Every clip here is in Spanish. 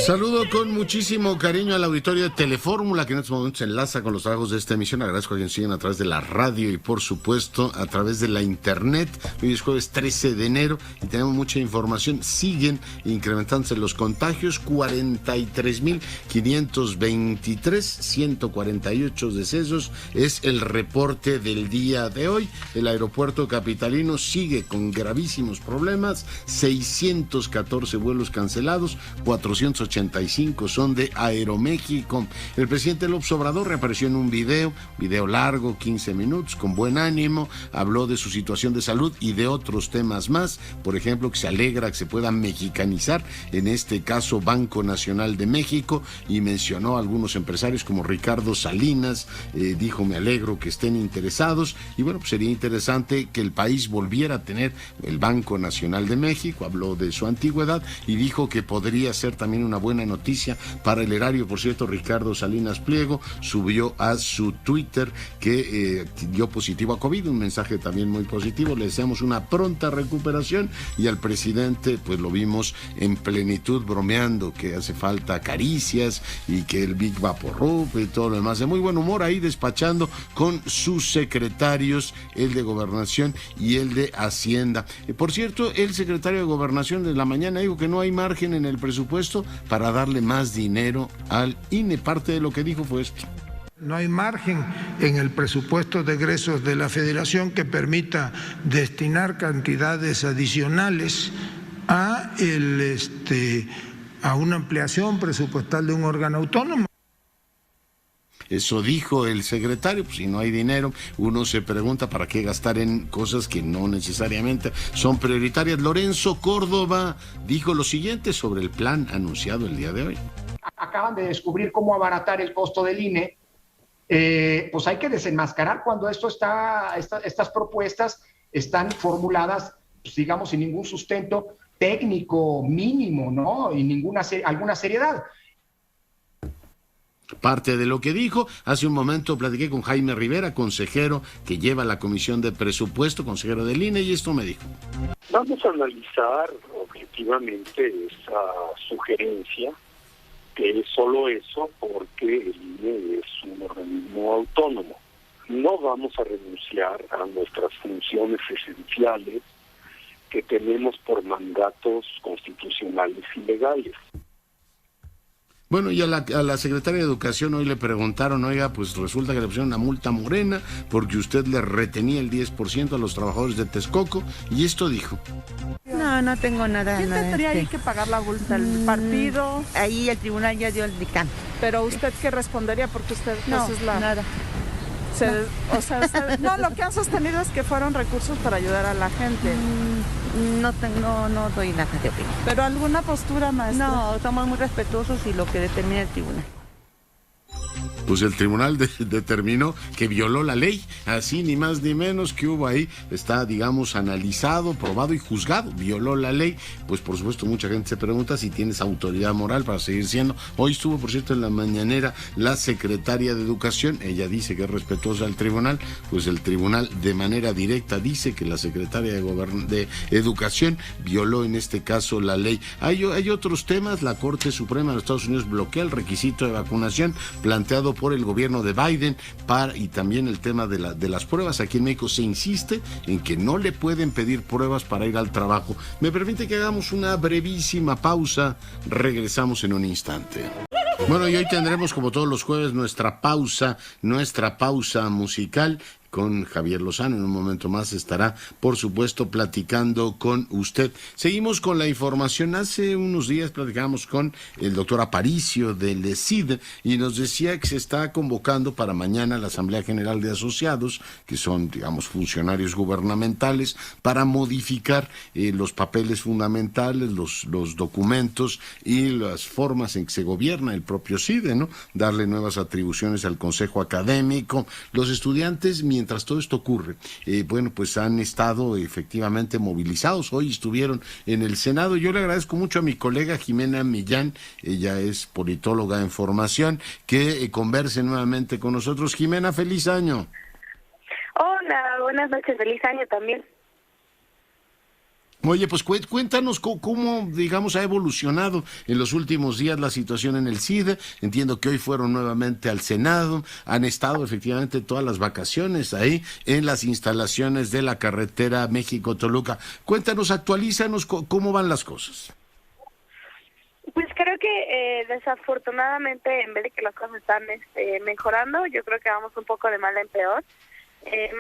Saludo con muchísimo cariño al auditorio de Telefórmula, que en estos momentos se enlaza con los trabajos de esta emisión. Agradezco a quienes siguen a través de la radio y, por supuesto, a través de la internet. Hoy es jueves 13 de enero y tenemos mucha información. Siguen incrementándose los contagios, 43.523, 148 decesos. Es el reporte del día de hoy. El aeropuerto capitalino sigue con gravísimos problemas, 614 vuelos cancelados, 485 son de Aeroméxico. El presidente López Obrador reapareció en un video largo, 15 minutos, con buen ánimo, habló de su situación de salud y de otros temas más, por ejemplo, que se alegra que se pueda mexicanizar, en este caso Banco Nacional de México, y mencionó a algunos empresarios como Ricardo Salinas, dijo: me alegro que estén interesados, y bueno, pues sería interesante que el país volviera a tener el Banco Nacional de México. Habló de su antigüedad y dijo que podría ser también una buena noticia para el erario. Por cierto, Ricardo Salinas Pliego subió a su Twitter que dio positivo a COVID, un mensaje también muy positivo. Le deseamos una pronta recuperación, y al presidente pues lo vimos en plenitud bromeando que hace falta caricias y que el Big Vaporrup y todo lo demás, de muy buen humor ahí despachando con sus secretarios, el de Gobernación y el de Hacienda. Por cierto, el secretario de Gobernación de la mañana dijo que no hay margen en el presupuesto para darle más dinero al INE. Parte de lo que dijo fue esto: no hay margen en el presupuesto de egresos de la Federación que permita destinar cantidades adicionales a una ampliación presupuestal de un órgano autónomo. Eso dijo el secretario. Pues si no hay dinero, uno se pregunta para qué gastar en cosas que no necesariamente son prioritarias. Lorenzo Córdoba dijo lo siguiente sobre el plan anunciado el día de hoy. Acaban de descubrir cómo abaratar el costo del INE. Pues hay que desenmascarar cuando estas propuestas están formuladas, pues digamos, sin ningún sustento técnico mínimo, ¿no? Y alguna seriedad. Parte de lo que dijo. Hace un momento platiqué con Jaime Rivera, consejero que lleva la Comisión de Presupuesto, consejero del INE, y esto me dijo: vamos a analizar objetivamente esa sugerencia, que es solo eso, porque el INE es un organismo autónomo. No vamos a renunciar a nuestras funciones esenciales que tenemos por mandatos constitucionales y legales. Bueno, y a la secretaria de Educación hoy le preguntaron: oiga, pues resulta que le pusieron una multa morena porque usted le retenía el 10% a los trabajadores de Texcoco, y esto dijo: no tengo nada. ¿Quién tendría ahí que pagar la multa? ¿El partido? Ahí el tribunal ya dio el dictamen. ¿Pero usted qué respondería? Porque usted no, nada. O sea, no, lo que han sostenido es que fueron recursos para ayudar a la gente. No doy nada de opinión. ¿Pero alguna postura, maestra? No, somos muy respetuosos y lo que determina el tribunal. Pues el tribunal determinó que violó la ley, así ni más ni menos, que hubo ahí, está, digamos, analizado, probado y juzgado, violó la ley. Pues por supuesto mucha gente se pregunta si tienes autoridad moral para seguir siendo. Hoy estuvo, por cierto, en la mañanera la secretaria de Educación, ella dice que es respetuosa al tribunal, pues el tribunal de manera directa dice que la secretaria de Educación violó en este caso la ley. Hay otros temas. La Corte Suprema de los Estados Unidos bloquea el requisito de vacunación planteado por el gobierno de Biden y también el tema de las pruebas. Aquí en México se insiste en que no le pueden pedir pruebas para ir al trabajo. Me permite que hagamos una brevísima pausa. Regresamos en un instante. Bueno, y hoy tendremos, como todos los jueves, nuestra pausa musical con Javier Lozano. En un momento más estará, por supuesto, platicando con usted. Seguimos con la información. Hace unos días platicamos con el doctor Aparicio del CID y nos decía que se está convocando para mañana la Asamblea General de Asociados, que son, digamos, funcionarios gubernamentales, para modificar los papeles fundamentales, los documentos y las formas en que se gobierna el propio CIDE, ¿no? Darle nuevas atribuciones al Consejo Académico. Los estudiantes, mientras todo esto ocurre, pues han estado efectivamente movilizados. Hoy estuvieron en el Senado. Yo le agradezco mucho a mi colega Jimena Millán, ella es politóloga en formación, que converse nuevamente con nosotros. Jimena, feliz año. Hola, buenas noches, feliz año también. Oye, pues cuéntanos cómo, digamos, ha evolucionado en los últimos días la situación en el CIDE. Entiendo que hoy fueron nuevamente al Senado, han estado efectivamente todas las vacaciones ahí en las instalaciones de la carretera México-Toluca. Cuéntanos, actualízanos cómo van las cosas. Pues creo que desafortunadamente, en vez de que las cosas están mejorando, yo creo que vamos un poco de mal en peor.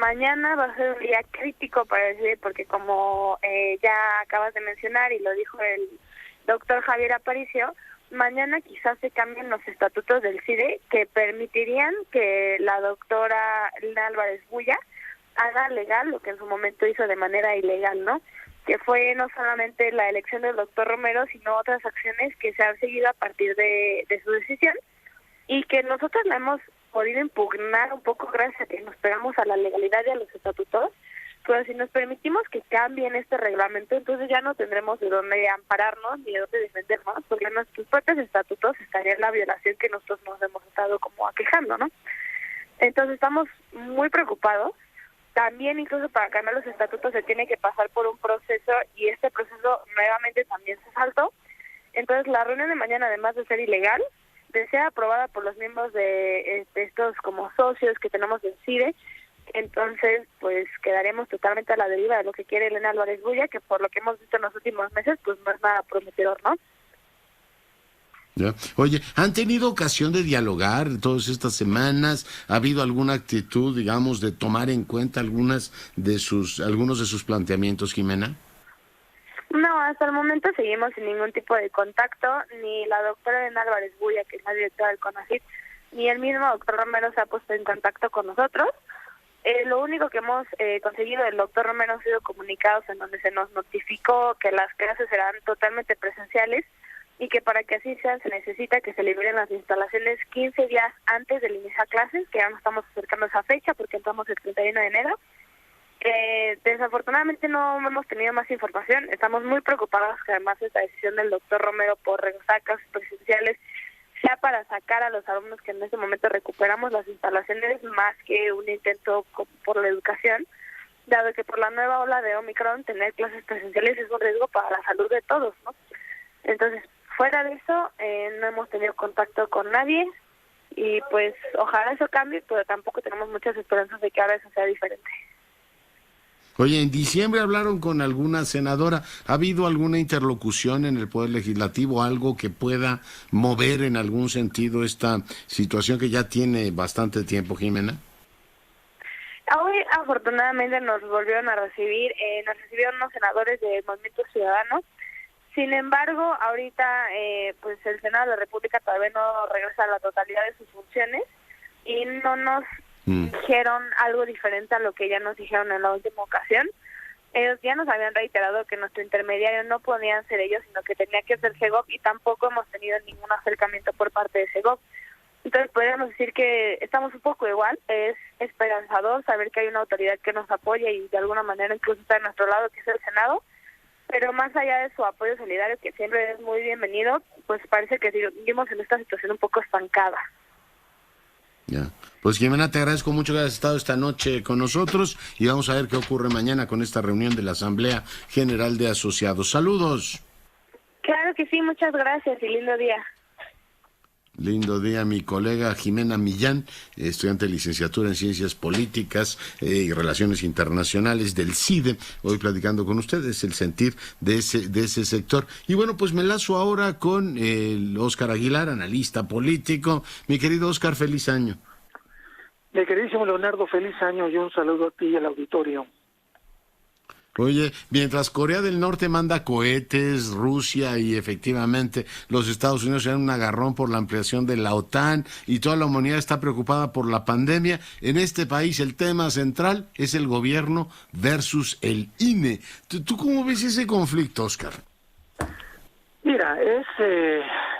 Mañana va a ser un día crítico para decir, porque como ya acabas de mencionar y lo dijo el doctor Javier Aparicio, mañana quizás se cambien los estatutos del CIDE que permitirían que la doctora Elena Álvarez Bulla haga legal lo que en su momento hizo de manera ilegal, ¿no? Que fue no solamente la elección del doctor Romero, sino otras acciones que se han seguido a partir de su decisión y que nosotros la hemos podido impugnar un poco gracias a que nos pegamos a la legalidad y a los estatutos, pero si nos permitimos que cambien este reglamento, entonces ya no tendremos de dónde ampararnos ni de dónde defendernos, porque en nuestros propios estatutos estaría la violación que nosotros nos hemos estado como aquejando, ¿no? Entonces estamos muy preocupados. También incluso para cambiar los estatutos se tiene que pasar por un proceso y este proceso nuevamente también se saltó. Entonces la reunión de mañana, además de ser ilegal, de ser aprobada por los miembros de estos como socios que tenemos del CIDE, entonces pues quedaremos totalmente a la deriva de lo que quiere Elena Álvarez Bulla, que por lo que hemos visto en los últimos meses pues no es nada prometedor, ¿no? Ya. Oye, ¿han tenido ocasión de dialogar todas estas semanas? ¿Ha habido alguna actitud, digamos, de tomar en cuenta algunos de sus planteamientos, Jimena? No, hasta el momento seguimos sin ningún tipo de contacto, ni la doctora Elena Álvarez Bulla, que es la directora del CONACYT, ni el mismo doctor Romero se ha puesto en contacto con nosotros. Lo único que hemos conseguido del doctor Romero han sido comunicados en donde se nos notificó que las clases serán totalmente presenciales y que para que así sea se necesita que se liberen las instalaciones 15 días antes del inicio de clases, que ya nos estamos acercando a esa fecha porque entramos el 31 de enero. Desafortunadamente no hemos tenido más información. Estamos muy preocupados que además esta decisión del doctor Romero por regresar a clases presenciales sea para sacar a los alumnos que en este momento recuperamos las instalaciones más que un intento por la educación, dado que por la nueva ola de Omicron tener clases presenciales es un riesgo para la salud de todos, ¿no? Entonces, fuera de eso, no hemos tenido contacto con nadie y pues ojalá eso cambie, pero tampoco tenemos muchas esperanzas de que ahora eso sea diferente. Oye, en diciembre hablaron con alguna senadora. ¿Ha habido alguna interlocución en el Poder Legislativo, algo que pueda mover en algún sentido esta situación que ya tiene bastante tiempo, Jimena? Hoy afortunadamente nos volvieron a recibir, nos recibieron unos senadores del Movimiento Ciudadano. Sin embargo, ahorita pues el Senado de la República todavía no regresa a la totalidad de sus funciones y no nos dijeron algo diferente a lo que ya nos dijeron en la última ocasión. Ellos ya nos habían reiterado que nuestro intermediario no podían ser ellos, sino que tenía que ser Segov, y tampoco hemos tenido ningún acercamiento por parte de Segov. Entonces podríamos decir que estamos un poco igual. Es esperanzador saber que hay una autoridad que nos apoya y de alguna manera incluso está a nuestro lado, que es el Senado, pero más allá de su apoyo solidario, que siempre es muy bienvenido, pues parece que seguimos en esta situación un poco estancada. Ya. Pues Jimena, te agradezco mucho que hayas estado esta noche con nosotros y vamos a ver qué ocurre mañana con esta reunión de la Asamblea General de Asociados. Saludos. Claro que sí, muchas gracias y lindo día. Lindo día, mi colega Jimena Millán, estudiante de licenciatura en Ciencias Políticas y Relaciones Internacionales del CIDE, hoy platicando con ustedes el sentir de ese sector. Y bueno, pues me lazo ahora con Óscar Aguilar, analista político. Mi querido Óscar, feliz año. Mi queridísimo Leonardo, feliz año y un saludo a ti y al auditorio. Oye, mientras Corea del Norte manda cohetes, Rusia y efectivamente los Estados Unidos se dan un agarrón por la ampliación de la OTAN y toda la humanidad está preocupada por la pandemia, en este país el tema central es el gobierno versus el INE. ¿Tú cómo ves ese conflicto, Óscar? Mira,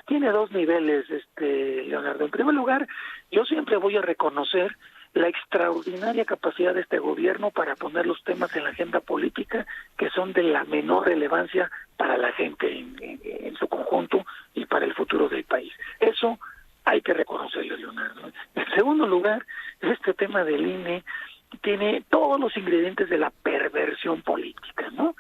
tiene dos niveles, Leonardo. En primer lugar, yo siempre voy a reconocer la extraordinaria capacidad de este gobierno para poner los temas en la agenda política que son de la menor relevancia para la gente en su conjunto y para el futuro del país. Eso hay que reconocerlo, Leonardo. En segundo lugar, este tema del INE tiene todos los ingredientes de la perversión política, ¿no?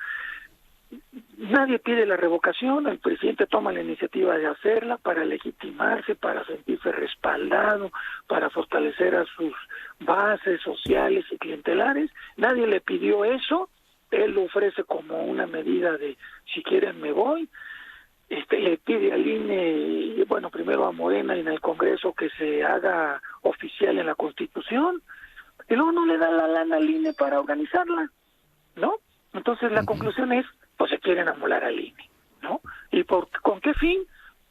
nadie pide la revocación, el presidente toma la iniciativa de hacerla para legitimarse, para sentirse respaldado, para fortalecer a sus bases sociales y clientelares. Nadie le pidió eso, él lo ofrece como una medida de si quieren me voy. Le pide al INE, y bueno, primero a Morena y en el Congreso que se haga oficial en la Constitución, y luego no le da la lana al INE para organizarla, ¿no? Entonces la conclusión es, pues se quieren amolar al INE, ¿no? ¿Y con qué fin?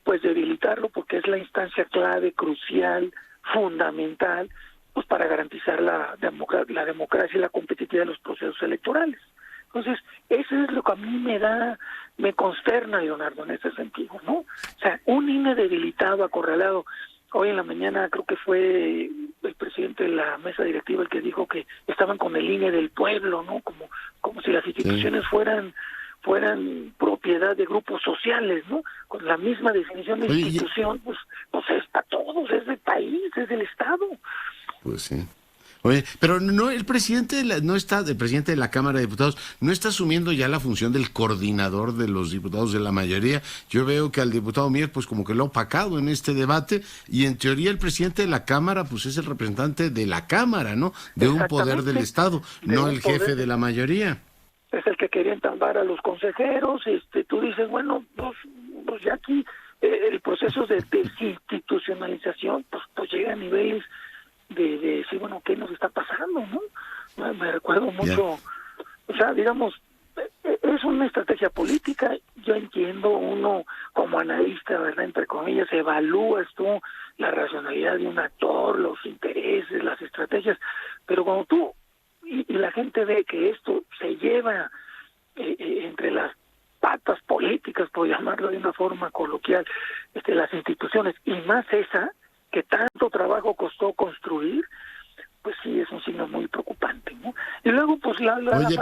Pues debilitarlo, porque es la instancia clave, crucial, fundamental, pues para garantizar la democracia y la competitividad de los procesos electorales. Entonces, eso es lo que a mí me consterna, Leonardo, en ese sentido, ¿no? O sea, un INE debilitado, acorralado. Hoy en la mañana creo que fue el presidente de la mesa directiva el que dijo que estaban con el INE del pueblo, ¿no? Como si las instituciones fueran propiedad de grupos sociales, ¿no? Con la misma definición de institución, pues es para todos, es del país, es del Estado. Pues sí. Oye, pero no, el presidente el presidente de la Cámara de Diputados no está asumiendo ya la función del coordinador de los diputados de la mayoría. Yo veo que al diputado Mier pues como que lo ha opacado en este debate, y en teoría el presidente de la Cámara pues es el representante de la Cámara, ¿no? De un poder del Estado, no el jefe de la mayoría. Es el que quería entambar a los consejeros. Tú dices, bueno, pues ya aquí el proceso de desinstitucionalización pues llega a niveles de decir, bueno, ¿qué nos está pasando, no? Me recuerdo mucho, o sea, digamos, es una estrategia política. Yo entiendo, uno como analista, ¿verdad?, entre comillas, evalúas tú la racionalidad de un actor, los intereses, las estrategias, pero cuando tú y la gente ve que esto se lleva entre las patas políticas, por llamarlo de una forma coloquial, las instituciones, y más esa que tanto trabajo costó construir, pues sí es un signo muy preocupante, ¿no? Y luego pues Oye,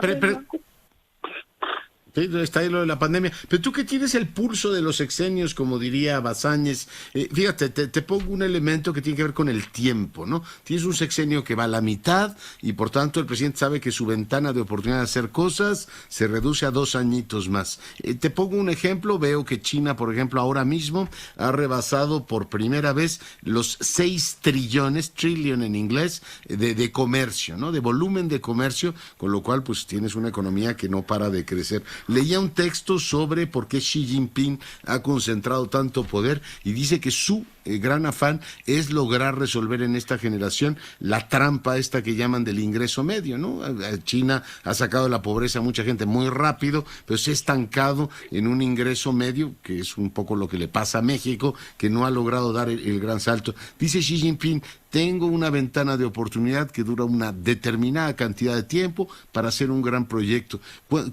está ahí lo de la pandemia, pero tú que tienes el pulso de los sexenios, como diría Bazáñez, fíjate, te pongo un elemento que tiene que ver con el tiempo, ¿no? Tienes un sexenio que va a la mitad y por tanto el presidente sabe que su ventana de oportunidad de hacer cosas se reduce a 2 añitos más. Te pongo un ejemplo, veo que China, por ejemplo, ahora mismo ha rebasado por primera vez los 6 trillones, trillion en inglés, de comercio, ¿no? De volumen de comercio, con lo cual pues tienes una economía que no para de crecer. Leía un texto sobre por qué Xi Jinping ha concentrado tanto poder y dice que su gran afán es lograr resolver en esta generación la trampa esta que llaman del ingreso medio, ¿no? China ha sacado de la pobreza a mucha gente muy rápido, pero se ha estancado en un ingreso medio, que es un poco lo que le pasa a México, que no ha logrado dar el gran salto. Dice Xi Jinping, tengo una ventana de oportunidad que dura una determinada cantidad de tiempo para hacer un gran proyecto.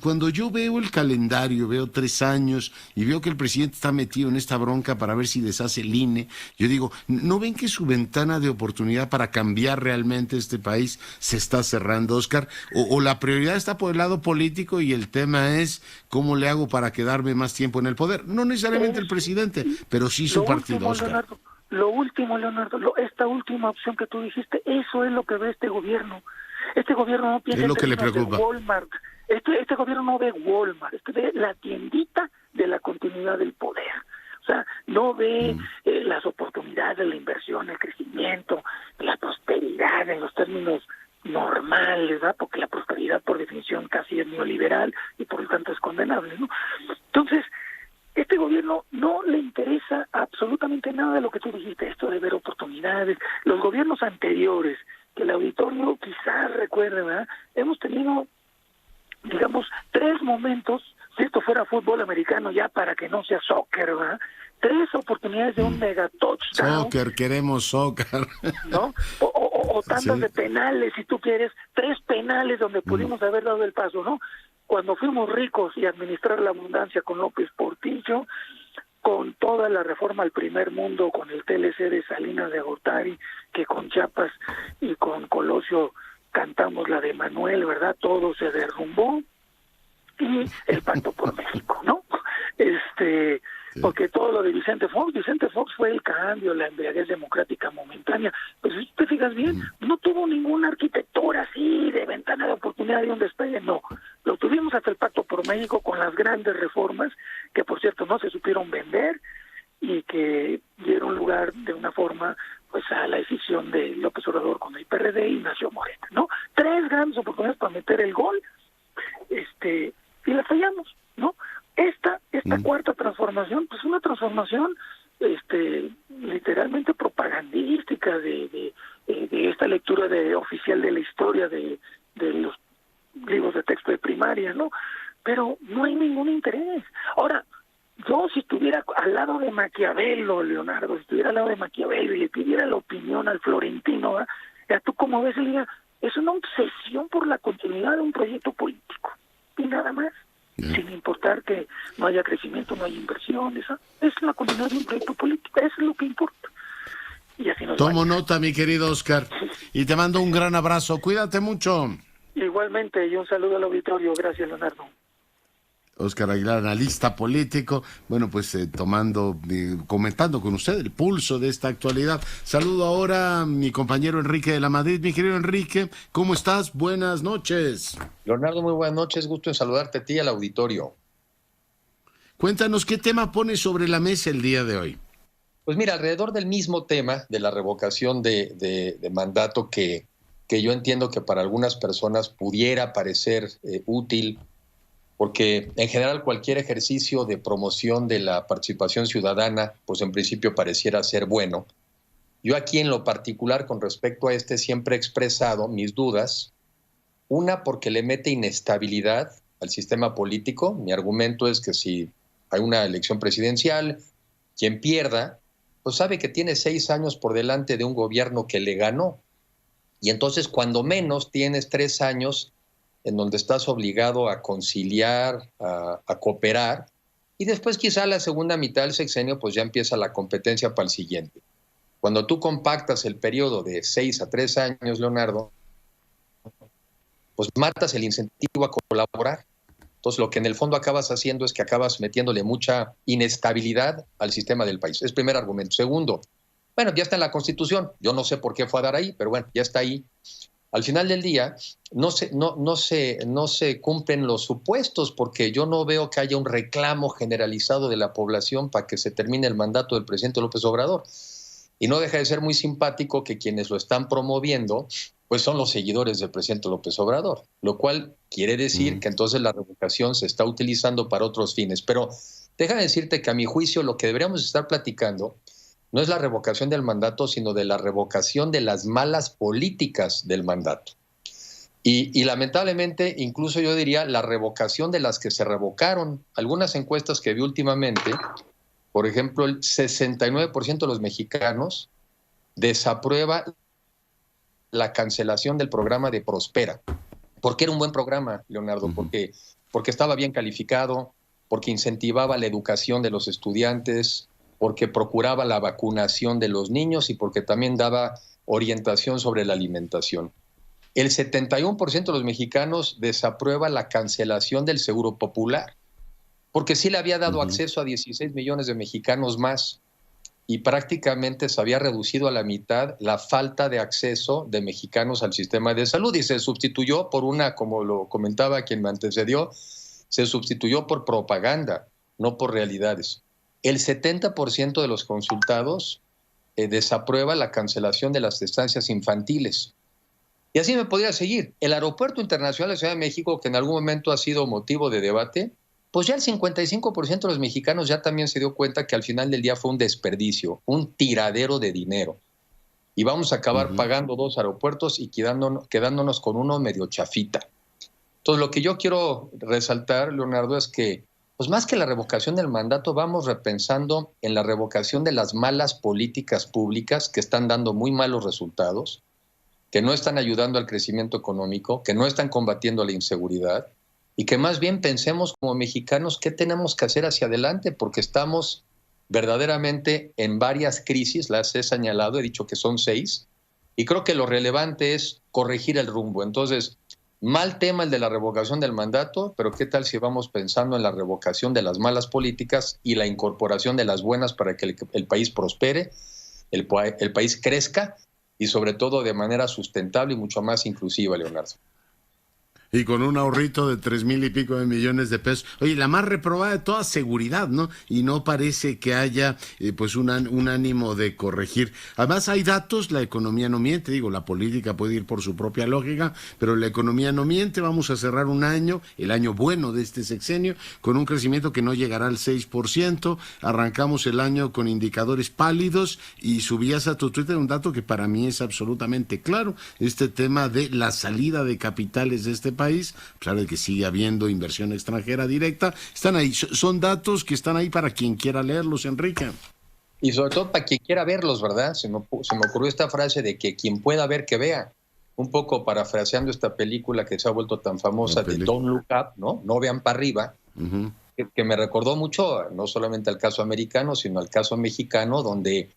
Cuando yo veo el calendario, veo 3 años y veo que el presidente está metido en esta bronca para ver si deshace el INE, yo digo, ¿no ven que su ventana de oportunidad para cambiar realmente este país se está cerrando, Oscar? ¿O la prioridad está por el lado político y el tema es cómo le hago para quedarme más tiempo en el poder? No necesariamente el presidente, pero sí su partido, Oscar. Lo último, Leonardo, esta última opción que tú dijiste, eso es lo que ve este gobierno. Este gobierno no piensa en términos de Walmart. Este gobierno no ve Walmart, ve la tiendita de la continuidad del poder. O sea, no ve las oportunidades, la inversión, el crecimiento, la prosperidad en los términos normales, ¿verdad? Porque la prosperidad por definición casi es neoliberal y por lo tanto es condenable, ¿no? Entonces, este gobierno no le interesa absolutamente nada de lo que tú dijiste, esto de ver oportunidades. Los gobiernos anteriores, que el auditorio quizás recuerde, ¿verdad?, hemos tenido, digamos, 3 momentos, si esto fuera fútbol americano ya para que no sea soccer, ¿verdad?, 3 oportunidades de un mega touchdown. Soccer, queremos soccer. ¿No? O tantas de penales, si tú quieres, 3 penales donde pudimos haber dado el paso, ¿no? Cuando fuimos ricos y administrar la abundancia con López Portillo, con toda la reforma al primer mundo, con el TLC de Salinas de Gortari, que con Chiapas y con Colosio cantamos la de Manuel, ¿verdad? Todo se derrumbó, y el Pacto por México, ¿no? Porque todo lo de Vicente Fox fue el cambio, la embriaguez democrática momentánea, pero si te fijas bien, no tuvo ninguna arquitectura así de ventana de oportunidad de un despegue, no, lo Tuvimos hasta el Pacto por México con las grandes reformas, que por cierto no se supieron vender y que dieron lugar de una forma pues a la decisión de López Obrador con el PRD y nació Morena, ¿no? 3 grandes oportunidades para meter el gol, y la fallamos, ¿no? Esta cuarta transformación, pues una transformación literalmente propagandística de esta lectura oficial de la historia de los libros de texto de primaria, ¿no? Pero no hay ningún interés. Ahora, yo si estuviera al lado de Maquiavelo, Leonardo, si estuviera al lado de Maquiavelo y le pidiera la opinión al Florentino, ¿tú cómo ves? Es una obsesión por la continuidad de un proyecto político y nada más, sin importar que no haya crecimiento, no haya inversión, es la continuidad de un proyecto político, eso es lo que importa. Y así nos Tomo nota, mi querido Oscar, y te mando un gran abrazo, cuídate mucho. Igualmente, y un saludo al auditorio, gracias Leonardo. Oscar Aguilar, analista político, bueno, pues comentando con usted el pulso de esta actualidad. Saludo ahora a mi compañero Enrique de la Madrid. Mi querido Enrique, ¿cómo estás? Buenas noches. Leonardo, muy buenas noches, gusto en saludarte a ti y al auditorio. Cuéntanos, ¿qué tema pones sobre la mesa el día de hoy? Pues mira, alrededor del mismo tema de la revocación de mandato que yo entiendo que para algunas personas pudiera parecer útil, porque en general cualquier ejercicio de promoción de la participación ciudadana, pues en principio pareciera ser bueno. Yo aquí en lo particular con respecto a siempre he expresado mis dudas. Una, porque le mete inestabilidad al sistema político. Mi argumento es que si hay una elección presidencial, quien pierda, pues sabe que tiene 6 años por delante de un gobierno que le ganó. Y entonces cuando menos tienes 3 años en donde estás obligado a conciliar, a cooperar, y después quizá la segunda mitad del sexenio pues ya empieza la competencia para el siguiente. Cuando tú compactas el periodo de 6 a 3 años, Leonardo, pues matas el incentivo a colaborar. Entonces lo que en el fondo acabas haciendo es que acabas metiéndole mucha inestabilidad al sistema del país. Es primer argumento. Segundo, bueno, ya está en la Constitución. Yo no sé por qué fue a dar ahí, pero bueno, ya está ahí. Al final del día no se cumplen los supuestos porque yo no veo que haya un reclamo generalizado de la población para que se termine el mandato del presidente López Obrador. Y no deja de ser muy simpático que quienes lo están promoviendo pues son los seguidores del presidente López Obrador, lo cual quiere decir que entonces la revocación se está utilizando para otros fines. Pero déjame decirte que a mi juicio lo que deberíamos estar platicando no es la revocación del mandato, sino de la revocación de las malas políticas del mandato. Y lamentablemente, incluso yo diría, la revocación de las que se revocaron. Algunas encuestas que vi últimamente, por ejemplo, el 69% de los mexicanos desaprueba la cancelación del programa de Prospera. ¿Por qué era un buen programa, Leonardo? Porque estaba bien calificado, porque incentivaba la educación de los estudiantes, porque procuraba la vacunación de los niños y porque también daba orientación sobre la alimentación. El 71% de los mexicanos desaprueba la cancelación del Seguro Popular, porque sí le había dado acceso a 16 millones de mexicanos más y prácticamente se había reducido a la mitad la falta de acceso de mexicanos al sistema de salud y se sustituyó por una, como lo comentaba quien me antecedió, se sustituyó por propaganda, no por realidades. El 70% de los consultados desaprueba la cancelación de las estancias infantiles. Y así me podría seguir. El Aeropuerto Internacional de Ciudad de México, que en algún momento ha sido motivo de debate, pues ya el 55% de los mexicanos ya también se dio cuenta que al final del día fue un desperdicio, un tiradero de dinero. Y vamos a acabar pagando 2 aeropuertos y quedándonos con uno medio chafita. Entonces, lo que yo quiero resaltar, Leonardo, es que pues más que la revocación del mandato, vamos repensando en la revocación de las malas políticas públicas que están dando muy malos resultados, que no están ayudando al crecimiento económico, que no están combatiendo la inseguridad y que más bien pensemos como mexicanos qué tenemos que hacer hacia adelante, porque estamos verdaderamente en varias crisis, las he señalado, he dicho que son 6, y creo que lo relevante es corregir el rumbo. Entonces, mal tema el de la revocación del mandato, pero ¿qué tal si vamos pensando en la revocación de las malas políticas y la incorporación de las buenas para que el país prospere, el país crezca y sobre todo de manera sustentable y mucho más inclusiva, Leonardo? Y con un ahorrito de 3,000 y pico de millones de pesos. Oye, la más reprobada de toda seguridad, ¿no? Y no parece que haya pues un ánimo de corregir. Además hay datos, la economía no miente, digo, la política puede ir por su propia lógica, pero la economía no miente. Vamos a cerrar un año, el año bueno de este sexenio, con un crecimiento que no llegará al 6%. Arrancamos el año con indicadores pálidos y subías a tu Twitter un dato que para mí es absolutamente claro, este tema de la salida de capitales de este país, a pesar de que sigue habiendo inversión extranjera directa, están ahí, son datos que están ahí para quien quiera leerlos, Enrique. Y sobre todo para quien quiera verlos, ¿verdad? Se me ocurrió esta frase de que quien pueda ver, que vea. Un poco parafraseando esta película que se ha vuelto tan famosa de Don't Look Up, ¿no? No vean para arriba, que me recordó mucho, no solamente al caso americano, sino al caso mexicano, donde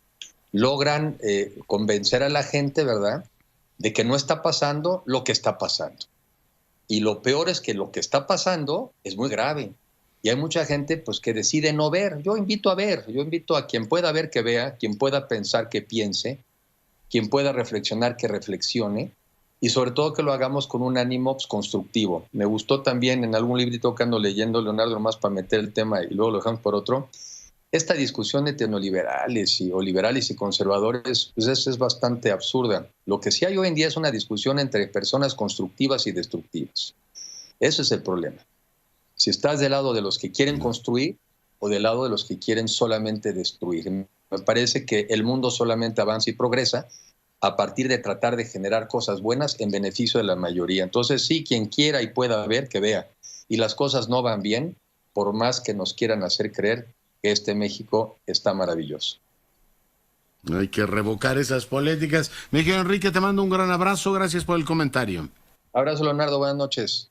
logran convencer a la gente, ¿verdad?, de que no está pasando lo que está pasando. Y lo peor es que lo que está pasando es muy grave. Y hay mucha gente pues que decide no ver. Yo invito a quien pueda ver que vea, quien pueda pensar que piense, quien pueda reflexionar que reflexione, y sobre todo que lo hagamos con un ánimo constructivo. Me gustó también en algún librito que ando leyendo, Leonardo, nomás para meter el tema y luego lo dejamos por otro, esta discusión entre neoliberales o liberales y conservadores, pues es bastante absurda. Lo que sí hay hoy en día es una discusión entre personas constructivas y destructivas. Ese es el problema. Si estás del lado de los que quieren construir o del lado de los que quieren solamente destruir. Me parece que el mundo solamente avanza y progresa a partir de tratar de generar cosas buenas en beneficio de la mayoría. Entonces sí, quien quiera y pueda ver, que vea. Y las cosas no van bien, por más que nos quieran hacer creer que este México está maravilloso. Hay que revocar esas políticas. Miguel Enrique, te mando un gran abrazo. Gracias por el comentario. Abrazo, Leonardo. Buenas noches.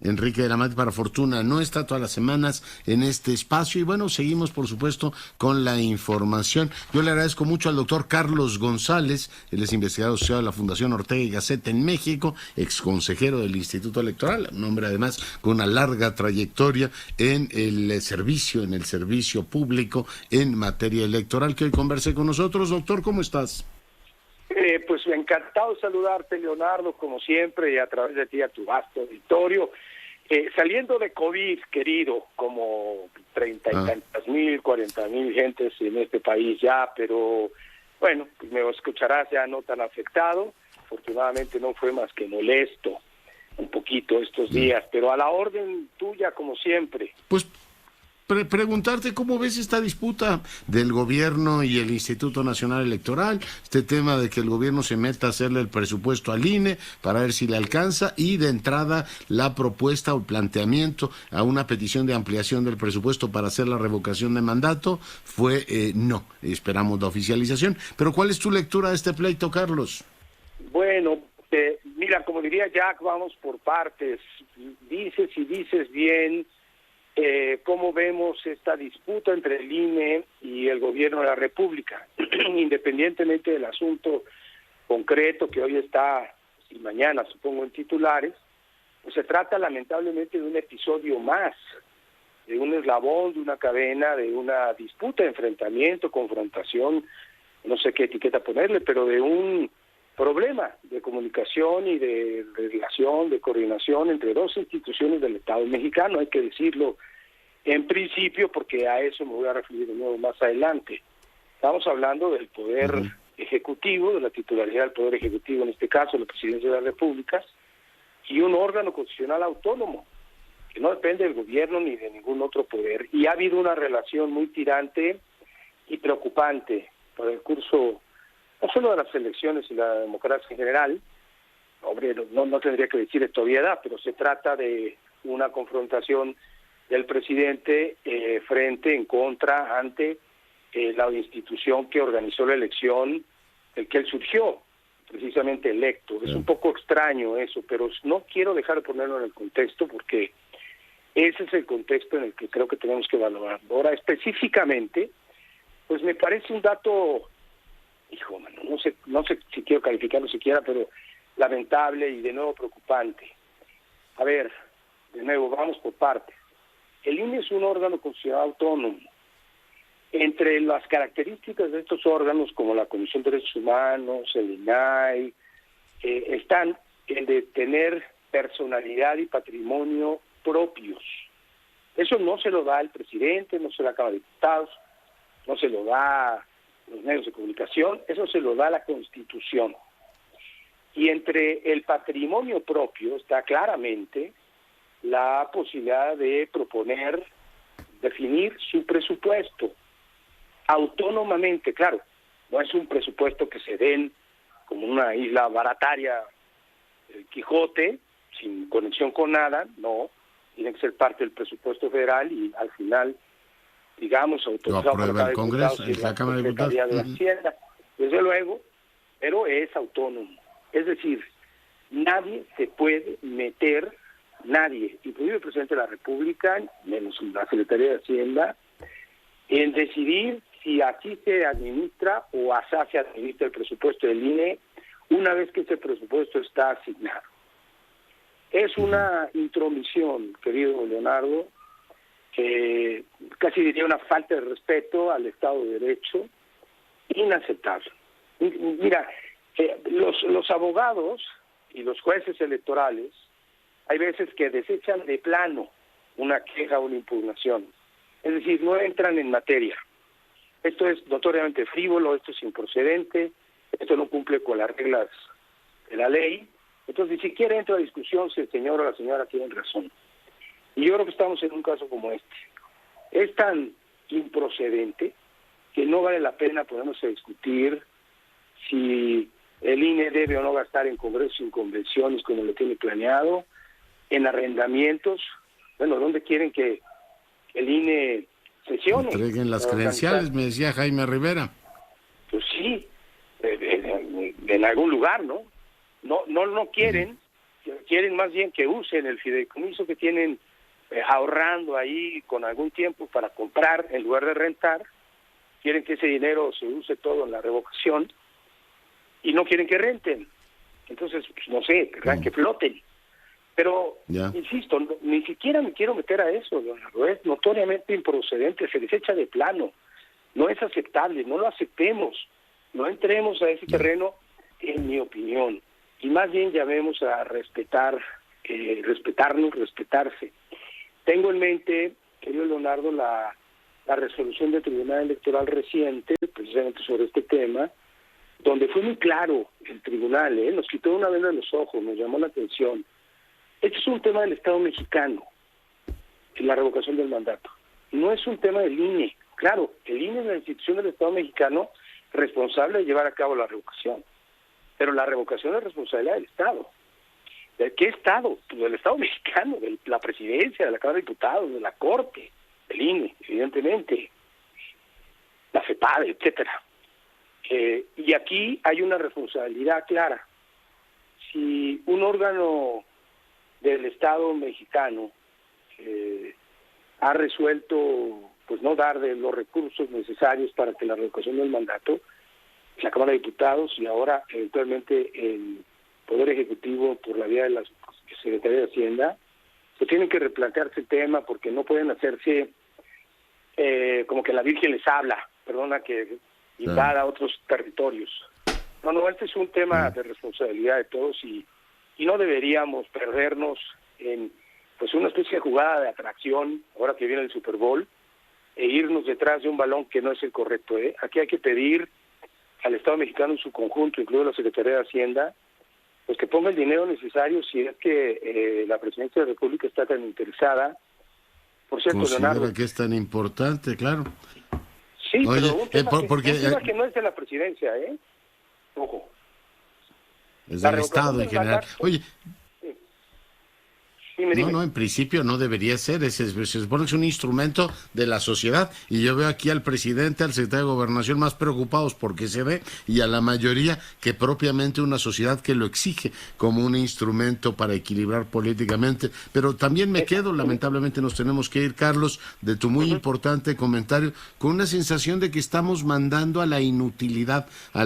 Enrique de la Madrid, para fortuna, no está todas las semanas en este espacio. Y bueno, seguimos, por supuesto, con la información. Yo le agradezco mucho al doctor Carlos González, él es investigador asociado de la Fundación Ortega y Gasset en México, exconsejero del Instituto Electoral, un hombre además con una larga trayectoria en el servicio público en materia electoral, que hoy conversé con nosotros. Doctor, ¿cómo estás? Pues encantado de saludarte, Leonardo, como siempre, y a través de ti a tu vasto auditorio. Saliendo de COVID, querido, como 30 y tantas mil, 40,000 gentes en este país ya, pero bueno, pues me escucharás ya no tan afectado. Afortunadamente no fue más que molesto un poquito estos días, pero a la orden tuya, como siempre. Pues preguntarte cómo ves esta disputa del gobierno y el Instituto Nacional Electoral, este tema de que el gobierno se meta a hacerle el presupuesto al INE para ver si le alcanza, y de entrada la propuesta o el planteamiento a una petición de ampliación del presupuesto para hacer la revocación de mandato fue no, esperamos la oficialización. Pero ¿cuál es tu lectura de este pleito, Carlos? Bueno, mira, como diría Jack, vamos por partes. Dices bien cómo vemos esta disputa entre el INE y el gobierno de la República, independientemente del asunto concreto que hoy está, y mañana supongo en titulares, pues se trata lamentablemente de un episodio más, de un eslabón, de una cadena, de una disputa, enfrentamiento, confrontación, no sé qué etiqueta ponerle, pero de un problema de comunicación y de relación, de coordinación entre dos instituciones del Estado mexicano, hay que decirlo en principio, porque a eso me voy a referir de nuevo más adelante. Estamos hablando del poder ejecutivo, de la titularidad del poder ejecutivo, en este caso la Presidencia de la República, y un órgano constitucional autónomo, que no depende del gobierno ni de ningún otro poder. Y ha habido una relación muy tirante y preocupante por el curso no solo de las elecciones y la democracia en general. Hombre, no tendría que decir esto obviedad, pero se trata de una confrontación del presidente en contra, ante la institución que organizó la elección, del que él surgió, precisamente electo. Es un poco extraño eso, pero no quiero dejar de ponerlo en el contexto, porque ese es el contexto en el que creo que tenemos que evaluar. Ahora, específicamente, pues me parece un dato, no sé si quiero calificarlo siquiera, pero lamentable y de nuevo preocupante. A ver, de nuevo, vamos por partes. El INE es un órgano considerado autónomo. Entre las características de estos órganos, como la Comisión de Derechos Humanos, el INAI, están el de tener personalidad y patrimonio propios. Eso no se lo da el presidente, no se lo da la Cámara de Diputados, no se lo da los medios de comunicación, eso se lo da la Constitución. Y entre el patrimonio propio está claramente la posibilidad de proponer, definir su presupuesto autónomamente. Claro, no es un presupuesto que se den como una isla barataria, el Quijote, sin conexión con nada, no, tiene que ser parte del presupuesto federal y al final, digamos, autorizado por el Congreso y la Cámara de Diputados. De Hacienda, desde luego, pero es autónomo. Es decir, nadie se puede meter, nadie, incluido el presidente de la República, menos la Secretaría de Hacienda, en decidir si así se administra o así se administra el presupuesto del INE una vez que ese presupuesto está asignado. Es una intromisión, querido Leonardo, que casi diría una falta de respeto al Estado de Derecho, inaceptable. Mira, los abogados y los jueces electorales hay veces que desechan de plano una queja o una impugnación, es decir, no entran en materia. Esto es notoriamente frívolo, esto es improcedente, esto no cumple con las reglas de la ley, entonces ni siquiera entra a discusión si el señor o la señora tienen razón. Y yo creo que estamos en un caso como este. Es tan improcedente que no vale la pena ponernos a discutir si el INE debe o no gastar en congresos y en convenciones como lo tiene planeado, en arrendamientos. Bueno, ¿dónde quieren que el INE sesione? Entreguen las credenciales, me decía Jaime Rivera. Pues sí, en algún lugar, ¿no? No quieren, quieren más bien que usen el fideicomiso que tienen ahorrando ahí con algún tiempo para comprar en lugar de rentar. Quieren que ese dinero se use todo en la revocación y no quieren que renten. Entonces, pues, no sé, que floten. Pero, insisto, ni siquiera me quiero meter a eso, Leonardo. Es notoriamente improcedente, se desecha de plano. No es aceptable, no lo aceptemos. No entremos a ese terreno, en mi opinión. Y más bien llamemos a respetarnos, respetarse. Tengo en mente, querido Leonardo, la resolución del Tribunal Electoral reciente, precisamente sobre este tema, donde fue muy claro el tribunal, nos quitó una venda de los ojos, nos llamó la atención. Este es un tema del Estado mexicano, la revocación del mandato. No es un tema del INE. Claro, el INE es la institución del Estado mexicano responsable de llevar a cabo la revocación. Pero la revocación es responsabilidad del Estado. ¿De qué Estado? Pues del Estado mexicano, de la presidencia, de la Cámara de Diputados, de la Corte, del INE, evidentemente, la FEPADE, etcétera. Y aquí hay una responsabilidad clara. Si un órgano del Estado mexicano ha resuelto pues no dar de los recursos necesarios para que la revocación del mandato, la Cámara de Diputados y ahora eventualmente el Poder Ejecutivo por la vía de la Secretaría de Hacienda, se tienen que replantearse el tema porque no pueden hacerse como que la Virgen les habla, que invada otros territorios. No, este es un tema de responsabilidad de todos y no deberíamos perdernos en pues una especie de jugada de atracción, ahora que viene el Super Bowl, e irnos detrás de un balón que no es el correcto. Aquí hay que pedir al Estado mexicano en su conjunto, incluido la Secretaría de Hacienda, pues que ponga el dinero necesario si es que la Presidencia de la República está tan interesada. Por cierto, Leonardo, que es tan importante, claro. Sí, oye, pero un tema que no es de la Presidencia, ojo. Es del Estado en general. Oye, No, en principio no debería ser, se supone que es un instrumento de la sociedad y yo veo aquí al presidente, al secretario de Gobernación más preocupados porque se ve y a la mayoría que propiamente una sociedad que lo exige como un instrumento para equilibrar políticamente, pero también me quedo, lamentablemente nos tenemos que ir, Carlos, de tu muy importante comentario, con una sensación de que estamos mandando a la inutilidad, a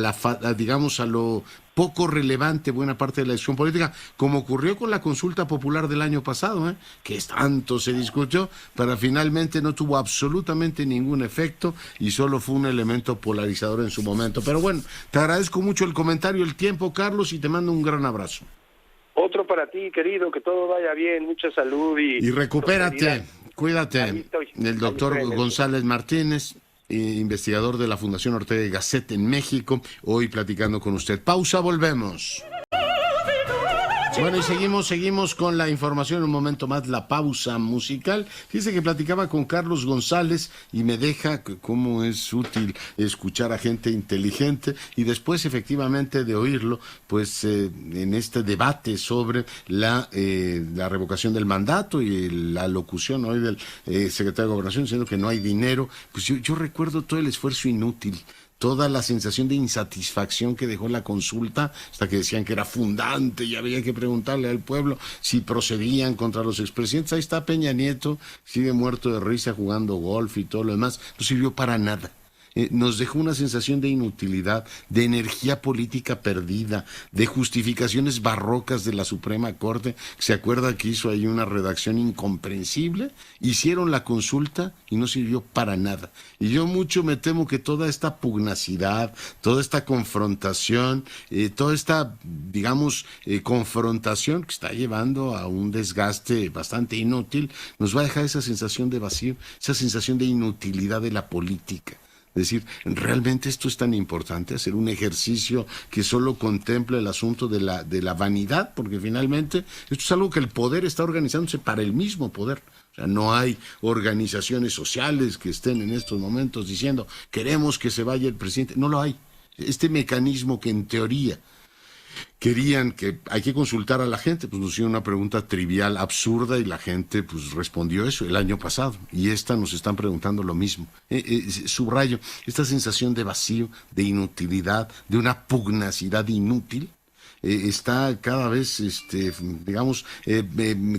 lo poco relevante buena parte de la decisión política, como ocurrió con la consulta popular del año pasado, que tanto se discutió, pero finalmente no tuvo absolutamente ningún efecto y solo fue un elemento polarizador en su momento. Pero bueno, te agradezco mucho el comentario, el tiempo, Carlos, y te mando un gran abrazo. Otro para ti, querido, que todo vaya bien, mucha salud y recupérate, cuídate. El doctor estoy. González Martínez, investigador de la Fundación Ortega y Gasset en México, hoy platicando con usted. Pausa, volvemos. Bueno, y seguimos con la información. En un momento más, la pausa musical. Fíjese que platicaba con Carlos González y me deja cómo es útil escuchar a gente inteligente y después, efectivamente, de oírlo, pues en este debate sobre la revocación del mandato y la locución hoy del secretario de Gobernación diciendo que no hay dinero. Pues yo recuerdo todo el esfuerzo inútil, toda la sensación de insatisfacción que dejó la consulta, hasta que decían que era fundante y había que preguntarle al pueblo si procedían contra los expresidentes. Ahí está Peña Nieto, sigue muerto de risa jugando golf y todo lo demás. No sirvió para nada. Nos dejó una sensación de inutilidad, de energía política perdida, de justificaciones barrocas de la Suprema Corte. ¿Se acuerda que hizo ahí una redacción incomprensible? Hicieron la consulta y no sirvió para nada. Y yo mucho me temo que toda esta pugnacidad, toda esta confrontación, toda esta, digamos, confrontación que está llevando a un desgaste bastante inútil, nos va a dejar esa sensación de vacío, esa sensación de inutilidad de la política. Es decir, ¿realmente esto es tan importante? Hacer un ejercicio que solo contempla el asunto de la vanidad, porque finalmente esto es algo que el poder está organizándose para el mismo poder. O sea, no hay organizaciones sociales que estén en estos momentos diciendo queremos que se vaya el presidente. No lo hay. Este mecanismo que en teoría querían que hay que consultar a la gente, pues nos hicieron una pregunta trivial, absurda, y la gente pues respondió eso el año pasado, y nos están preguntando lo mismo. Subrayo, esta sensación de vacío, de inutilidad, de una pugnacidad inútil, está cada vez,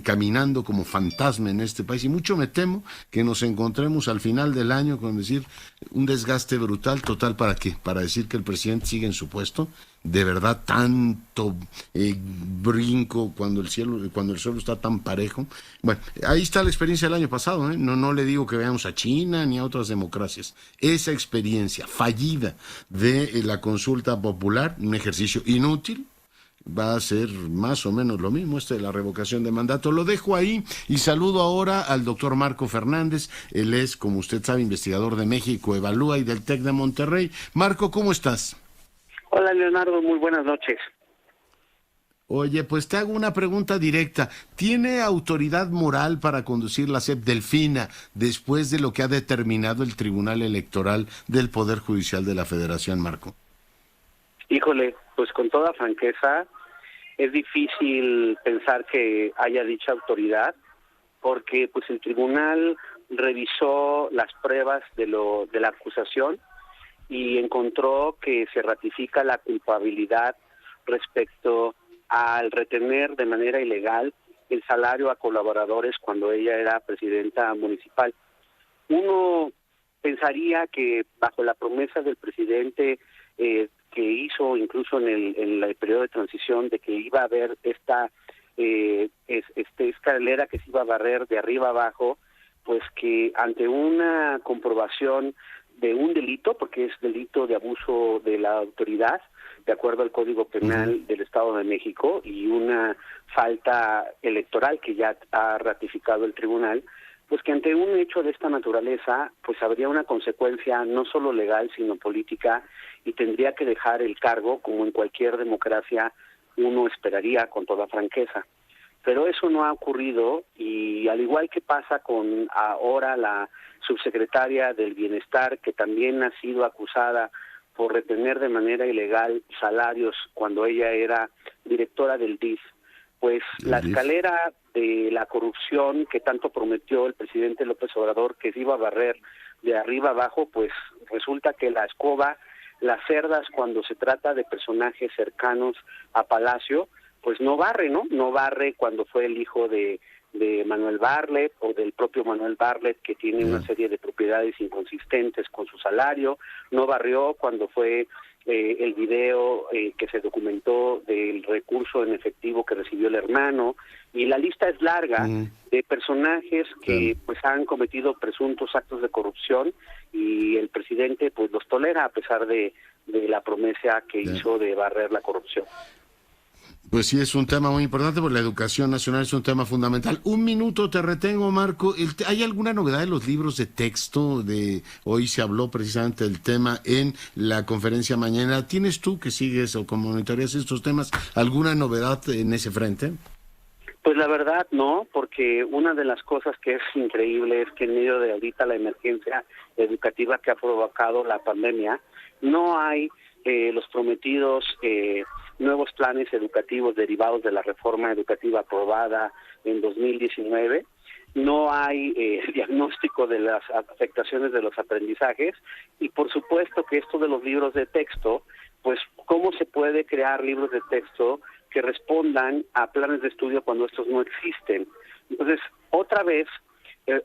caminando como fantasma en este país, y mucho me temo que nos encontremos al final del año con decir un desgaste brutal. Total, ¿para qué? Para decir que el presidente sigue en su puesto. De verdad, tanto brinco cuando el suelo está tan parejo. Bueno, ahí está la experiencia del año pasado, ¿eh? No le digo que veamos a China ni a otras democracias. Esa experiencia fallida de la consulta popular, un ejercicio inútil, va a ser más o menos lo mismo, de la revocación de mandato. Lo dejo ahí y saludo ahora al doctor Marco Fernández. Él es, como usted sabe, investigador de México Evalúa y del TEC de Monterrey. Marco, ¿cómo estás? Hola, Leonardo, muy buenas noches. Oye, pues te hago una pregunta directa. ¿Tiene autoridad moral para conducir la SEP Delfina después de lo que ha determinado el Tribunal Electoral del Poder Judicial de la Federación, Marco? Híjole, pues con toda franqueza, es difícil pensar que haya dicha autoridad, porque pues el tribunal revisó las pruebas de la acusación y encontró que se ratifica la culpabilidad respecto al retener de manera ilegal el salario a colaboradores cuando ella era presidenta municipal. Uno pensaría que bajo la promesa del presidente que hizo incluso en el periodo de transición de que iba a haber esta escalera que se iba a barrer de arriba abajo, pues que ante una comprobación de un delito, porque es delito de abuso de la autoridad, de acuerdo al Código Penal del Estado de México, y una falta electoral que ya ha ratificado el tribunal, pues que ante un hecho de esta naturaleza, pues habría una consecuencia no solo legal, sino política, y tendría que dejar el cargo, como en cualquier democracia uno esperaría, con toda franqueza. Pero eso no ha ocurrido, y al igual que pasa con ahora la subsecretaria del Bienestar, que también ha sido acusada por retener de manera ilegal salarios cuando ella era directora del DIF, pues la escalera de la corrupción que tanto prometió el presidente López Obrador que se iba a barrer de arriba abajo, pues resulta que la escoba, las cerdas cuando se trata de personajes cercanos a Palacio, pues no barre, ¿no? No barre cuando fue el hijo de Manuel Bartlett o del propio Manuel Bartlett, que tiene una serie de propiedades inconsistentes con su salario, no barrió cuando fue el video que se documentó del recurso en efectivo que recibió el hermano, y la lista es larga de personajes que pues han cometido presuntos actos de corrupción, y el presidente pues los tolera a pesar de la promesa que hizo de barrer la corrupción. Pues sí, es un tema muy importante, porque la educación nacional es un tema fundamental. Un minuto te retengo, Marco. ¿Hay alguna novedad de los libros de texto? Hoy se habló precisamente del tema en la conferencia mañana. ¿Tienes tú, que sigues o monitoreas estos temas, alguna novedad en ese frente? Pues la verdad no, porque una de las cosas que es increíble es que en medio de ahorita la emergencia educativa que ha provocado la pandemia, no hay los prometidos nuevos planes educativos derivados de la reforma educativa aprobada en 2019, no hay diagnóstico de las afectaciones de los aprendizajes, y por supuesto que esto de los libros de texto, pues cómo se puede crear libros de texto que respondan a planes de estudio cuando estos no existen. Entonces, otra vez,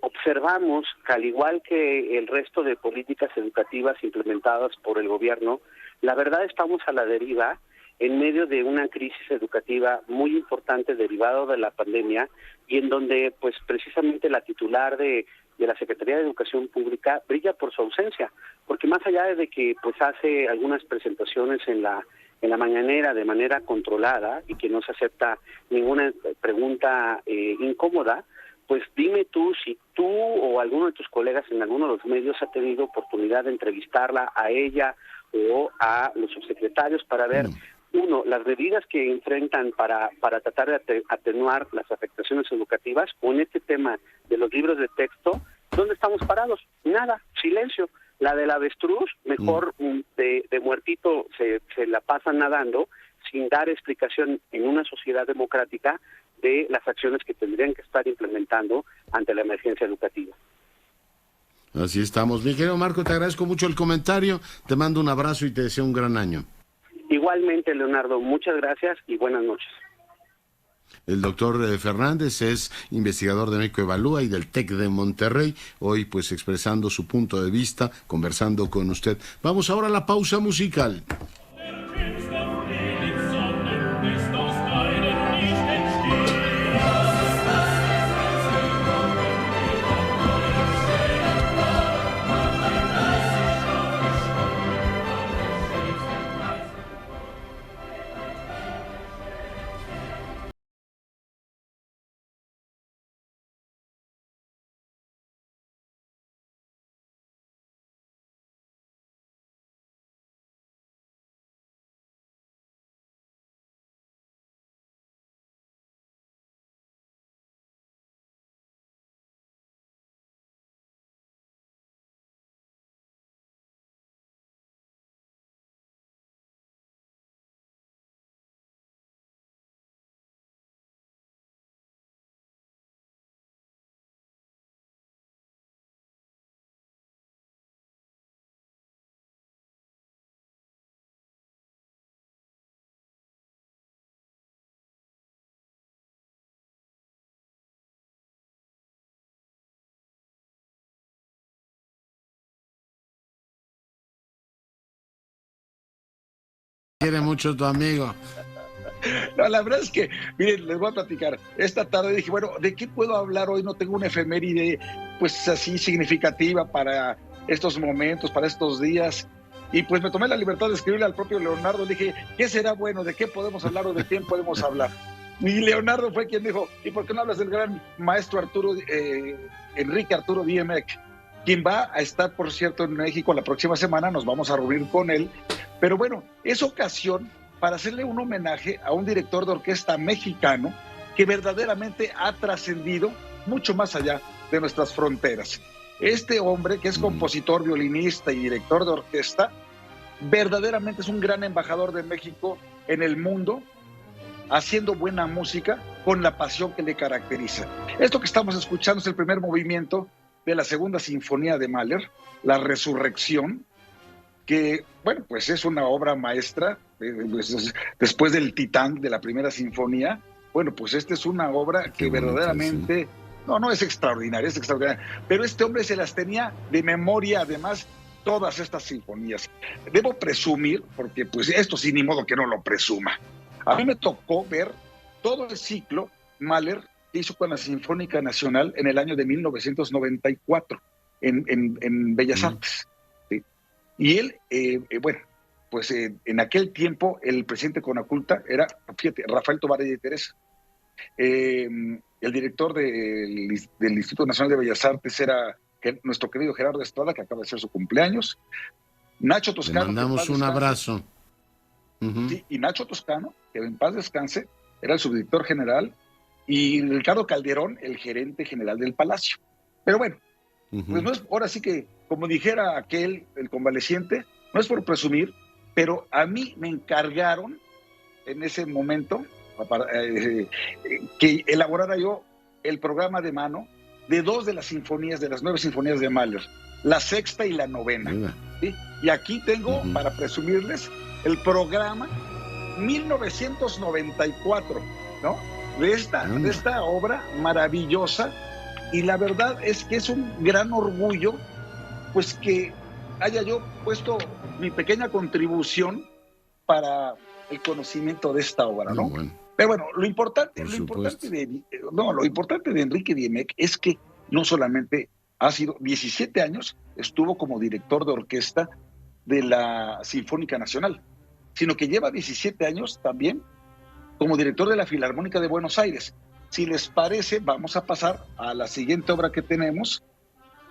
observamos que al igual que el resto de políticas educativas implementadas por el gobierno, la verdad estamos a la deriva en medio de una crisis educativa muy importante derivada de la pandemia, y en donde pues precisamente la titular de la Secretaría de Educación Pública brilla por su ausencia, porque más allá de que pues hace algunas presentaciones en la mañanera de manera controlada y que no se acepta ninguna pregunta incómoda, pues dime tú si tú o alguno de tus colegas en alguno de los medios ha tenido oportunidad de entrevistarla a ella o a los subsecretarios para ver, uno, las medidas que enfrentan para tratar de atenuar las afectaciones educativas, o en este tema de los libros de texto, ¿dónde estamos parados? Nada, silencio. La del avestruz, mejor de muertito se la pasan nadando sin dar explicación en una sociedad democrática de las acciones que tendrían que estar implementando ante la emergencia educativa. Así estamos. Mi querido Marco, te agradezco mucho el comentario, te mando un abrazo y te deseo un gran año. Igualmente, Leonardo, muchas gracias y buenas noches. El doctor Fernández es investigador de México Evalúa y del TEC de Monterrey, hoy pues expresando su punto de vista, conversando con usted. Vamos ahora a la pausa musical. Quiere mucho tu amigo. No, la verdad es que, miren, les voy a platicar. Esta tarde dije, bueno, ¿de qué puedo hablar hoy? No tengo una efeméride, pues así significativa para estos momentos, para estos días. Y pues me tomé la libertad de escribirle al propio Leonardo. Le dije, ¿qué será bueno? ¿De qué podemos hablar o de quién podemos hablar? Y Leonardo fue quien dijo, ¿y por qué no hablas del gran maestro Enrique Arturo Diemek? Quien va a estar, por cierto, en México la próxima semana, nos vamos a reunir con él. Pero bueno, es ocasión para hacerle un homenaje a un director de orquesta mexicano que verdaderamente ha trascendido mucho más allá de nuestras fronteras. Este hombre, que es compositor, violinista y director de orquesta, verdaderamente es un gran embajador de México en el mundo, haciendo buena música con la pasión que le caracteriza. Esto que estamos escuchando es el primer movimiento de la segunda sinfonía de Mahler, La Resurrección, que, bueno, pues es una obra maestra, después del Titán de la primera sinfonía. Bueno, pues esta es una obra que verdaderamente, no es extraordinaria, pero este hombre se las tenía de memoria, además, todas estas sinfonías. Debo presumir, porque pues esto sí, ni modo que no lo presuma. A mí me tocó ver todo el ciclo Mahler que hizo con la Sinfónica Nacional en el año de 1994 en Bellas Artes. ¿Sí? Y él, bueno, pues en aquel tiempo el presidente de Conaculta era, fíjate, Rafael Tovar de Teresa. El director del Instituto Nacional de Bellas Artes era nuestro querido Gerardo Estrada, que acaba de ser su cumpleaños. Nacho Toscano. Le mandamos un abrazo. Sí, y Nacho Toscano, que en paz descanse, era el subdirector general, y Ricardo Calderón, el gerente general del Palacio. Pero bueno, pues no es, ahora sí que, como dijera aquel, el convaleciente, no es por presumir, pero a mí me encargaron en ese momento que elaborara yo el programa de mano de 2 de las sinfonías, de las 9 sinfonías de Mahler, la sexta y la novena. ¿Sí? Y aquí tengo, para presumirles, el programa 1994, ¿no? De esta obra maravillosa, y la verdad es que es un gran orgullo, pues que haya yo puesto mi pequeña contribución para el conocimiento de esta obra, ¿no? Bueno. Pero bueno, lo importante de Enrique Diemec es que no solamente ha sido 17 años, estuvo como director de orquesta de la Sinfónica Nacional, sino que lleva 17 años también como director de la Filarmónica de Buenos Aires. Si les parece, vamos a pasar a la siguiente obra que tenemos,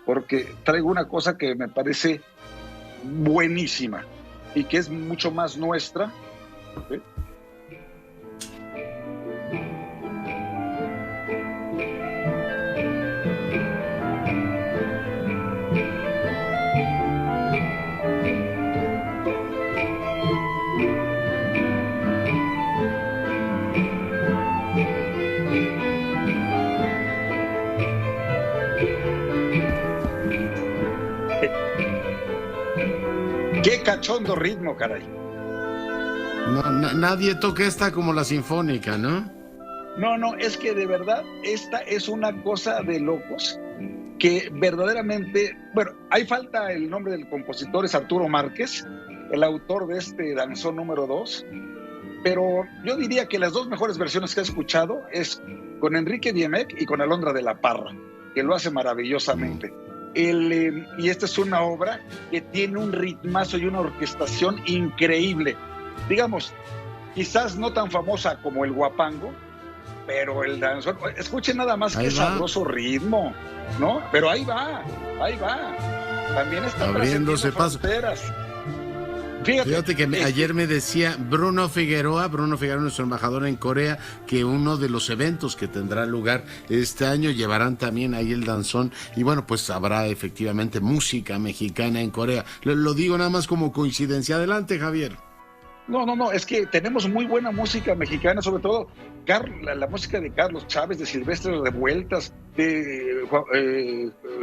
porque traigo una cosa que me parece buenísima y que es mucho más nuestra. ¿Sí? ¡Qué cachondo ritmo, caray! Nadie toca esta como la sinfónica, ¿no? No, es que de verdad esta es una cosa de locos que verdaderamente, bueno, ahí falta el nombre del compositor, es Arturo Márquez, el autor de este danzón número 2, pero yo diría que las 2 mejores versiones que he escuchado es con Enrique Diemec y con Alondra de la Parra, que lo hace maravillosamente. Y esta es una obra que tiene un ritmazo y una orquestación increíble. Digamos, quizás no tan famosa como el guapango, pero el danzón, escuchen nada más que sabroso ritmo, ¿no? Pero ahí va. También está abriéndose paso. Fíjate que ayer me decía Bruno Figueroa, nuestro embajador en Corea, que uno de los eventos que tendrá lugar este año llevarán también ahí el danzón, y bueno, pues habrá efectivamente música mexicana en Corea. Lo digo nada más como coincidencia. Adelante, Javier. No, es que tenemos muy buena música mexicana, sobre todo la música de Carlos Chávez, de Silvestre Revueltas, de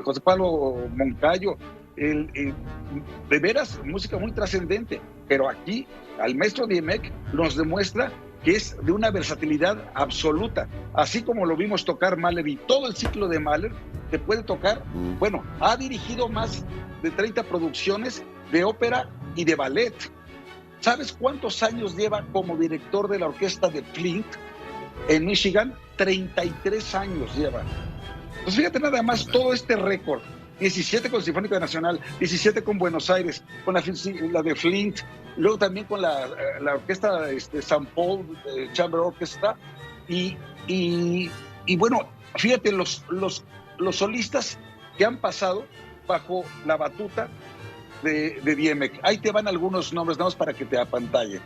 José Pablo Moncayo, de veras, música muy trascendente, pero aquí al maestro Diemec nos demuestra que es de una versatilidad absoluta, así como lo vimos tocar Mahler y todo el ciclo de Mahler, te puede tocar, bueno, ha dirigido más de 30 producciones de ópera y de ballet. ¿Sabes cuántos años lleva como director de la orquesta de Flint en Michigan? 33 años lleva. Pues fíjate nada más todo este récord. 17 con Sinfónica Nacional, 17 con Buenos Aires, con la de Flint, luego también con la orquesta St. Paul Chamber Orchestra, y bueno, fíjate los solistas que han pasado bajo la batuta de Diemec. Ahí te van algunos nombres, nada más para que te apantallen.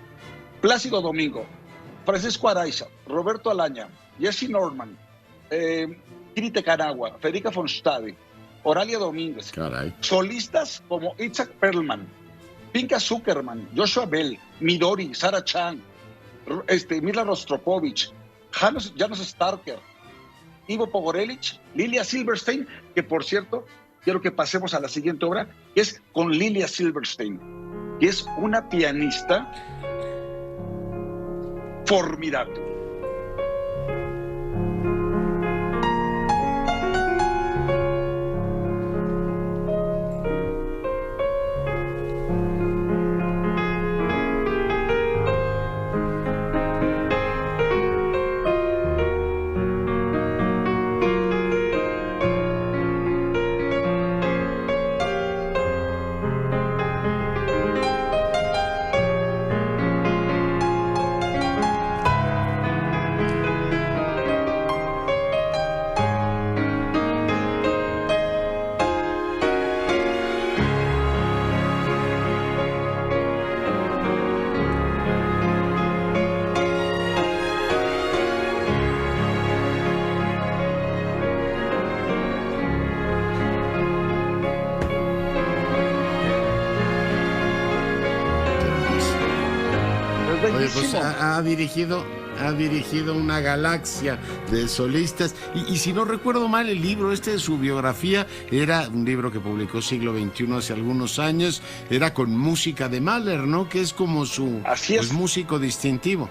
Plácido Domingo, Francisco Araiza, Roberto Alaña, Jesse Norman, Kirite Kanagua, Federica von Stade, Oralia Domínguez. Caray. Solistas como Itzhak Perlman, Pinka Zuckerman, Joshua Bell, Midori, Sarah Chang, Mila Rostropovich, Janos Starker, Ivo Pogorelic, Lilia Silverstein, que por cierto, quiero que pasemos a la siguiente obra, que es con Lilia Silverstein, que es una pianista formidable. bellísimo. Oye, pues ha dirigido una galaxia de solistas. Y si no recuerdo mal, el libro de su biografía era un libro que publicó Siglo XXI hace algunos años. Era con música de Mahler, ¿no? Que es como su músico distintivo.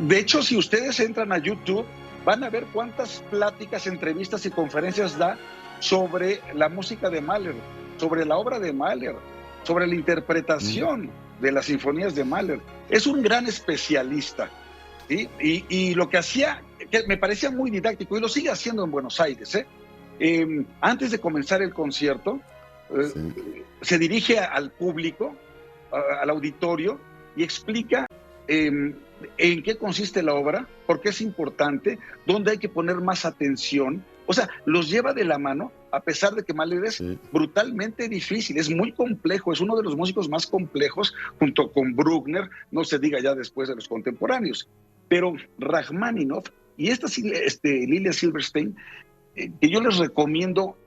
De hecho, si ustedes entran a YouTube, van a ver cuántas pláticas, entrevistas y conferencias da sobre la música de Mahler, sobre la obra de Mahler, sobre la interpretación de las sinfonías de Mahler. Es un gran especialista, ¿sí? Y lo que hacía, que me parecía muy didáctico, y lo sigue haciendo en Buenos Aires, antes de comenzar el concierto, se dirige al público, al auditorio, y explica en qué consiste la obra, por qué es importante, dónde hay que poner más atención. O sea, los lleva de la mano, a pesar de que Mahler es brutalmente difícil, es muy complejo, es uno de los músicos más complejos, junto con Bruckner, no se diga ya después de los contemporáneos. Pero Rachmaninoff y Lilia Silberstein, que yo les recomiendo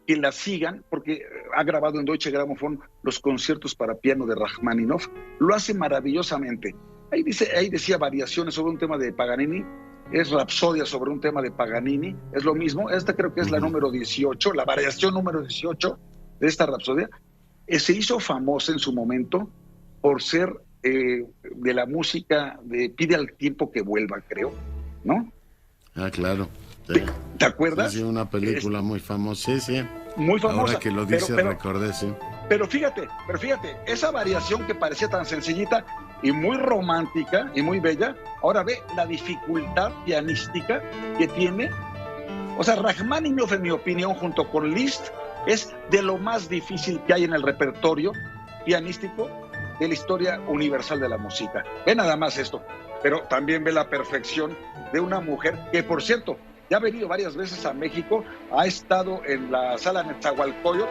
que la sigan, porque ha grabado en Deutsche Grammophon los conciertos para piano de Rachmaninoff, lo hace maravillosamente. Ahí decía variaciones sobre un tema de Paganini, es Rapsodia sobre un tema de Paganini, es lo mismo. Esta creo que es la número 18, la variación número 18 de esta Rapsodia. Se hizo famosa en su momento por ser de la música de Pide al tiempo que vuelva, creo, ¿no? Ah, claro. Sí. ¿Te acuerdas? Sí, una película muy famosa, sí. Muy famosa. Ahora que lo dice, recordé, sí. Pero fíjate, esa variación que parecía tan sencillita y muy romántica y muy bella, ahora ve la dificultad pianística que tiene. O sea, Rachmaninoff, en mi opinión, junto con Liszt, es de lo más difícil que hay en el repertorio pianístico de la historia universal de la música. Ve nada más esto, pero también ve la perfección de una mujer que, por cierto, ya ha venido varias veces a México, ha estado en la sala Netzahualcóyotl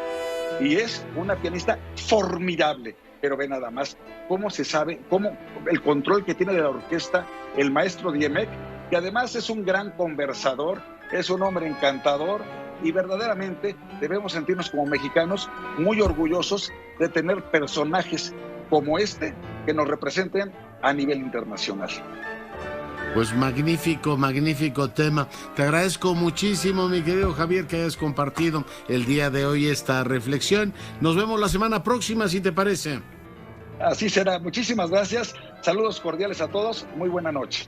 y es una pianista formidable. Pero ve nada más cómo se sabe, cómo el control que tiene de la orquesta el maestro Diemek, que además es un gran conversador, es un hombre encantador, y verdaderamente debemos sentirnos como mexicanos muy orgullosos de tener personajes como este que nos representen a nivel internacional. Pues magnífico tema. Te agradezco muchísimo, mi querido Javier, que hayas compartido el día de hoy esta reflexión. Nos vemos la semana próxima, si te parece. Así será. Muchísimas gracias. Saludos cordiales a todos. Muy buena noche.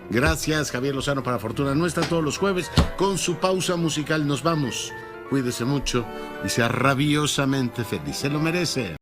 Gracias, Javier Lozano, para Fortuna Nuestra, todos los jueves. Con su pausa musical nos vamos. Cuídese mucho y sea rabiosamente feliz. Se lo merece.